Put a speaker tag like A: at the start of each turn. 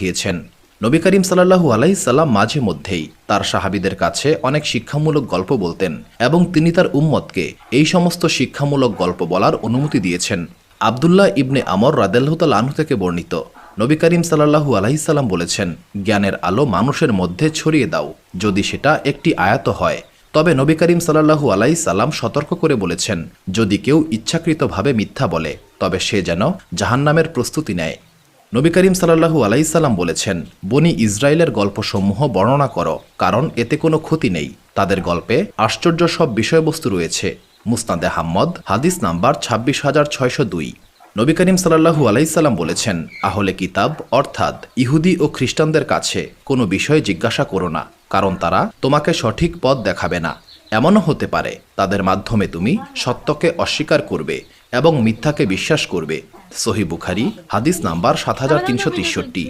A: পাঠিয়েছেন। নবী করিম সাল্লাল্লাহু আলাইহি সাল্লাম মাঝে মধ্যেই তার সাহাবীদের কাছে অনেক শিক্ষামূলক গল্প বলতেন এবং তিনি তার উম্মতকে এই সমস্ত শিক্ষামূলক গল্প বলার অনুমতি দিয়েছেন। আবদুল্লাহ ইবনে আমর রাদিয়াল্লাহু তাআলা আনহু থেকে বর্ণিত, নবী করিম সাল্লাল্লাহু আলাইহি সাল্লাম বলেছেন, জ্ঞানের আলো মানুষের মধ্যে ছড়িয়ে দাও, যদি সেটা একটি আয়াত হয়। তবে নবী করিম সাল্লাল্লাহু আলাইহি সাল্লাম সতর্ক করে বলেছেন, যদি কেউ ইচ্ছাকৃতভাবে মিথ্যা বলে তবে সে যেন জাহান্নামের প্রস্তুতি নেয়। নবী করিম সাল্লাল্লাহু আলাইহি সাল্লাম বলেছেন, বনি ইসরায়েলের গল্পসমূহ বর্ণনা করো, কারণ এতে কোনো ক্ষতি নেই। তাদের গল্পে আশ্চর্য সব বিষয়বস্তু রয়েছে। মুসনাদে আহমদ হাদিস নাম্বার 26,602। নবী করিম সাল্লাল্লাহু আলাইহি সাল্লাম বলেছেন, আহলে কিতাব অর্থাৎ ইহুদি ও খ্রিস্টানদের কাছে কোনো বিষয়ে জিজ্ঞাসা করো না, কারণ তারা তোমাকে সঠিক পথ দেখাবে না। এমনও হতে পারে তাদের মাধ্যমে তুমি সত্যকে অস্বীকার করবে এবং মিথ্যাকে বিশ্বাস করবে। সহিহ বুখারী হাদিস নাম্বার 7363।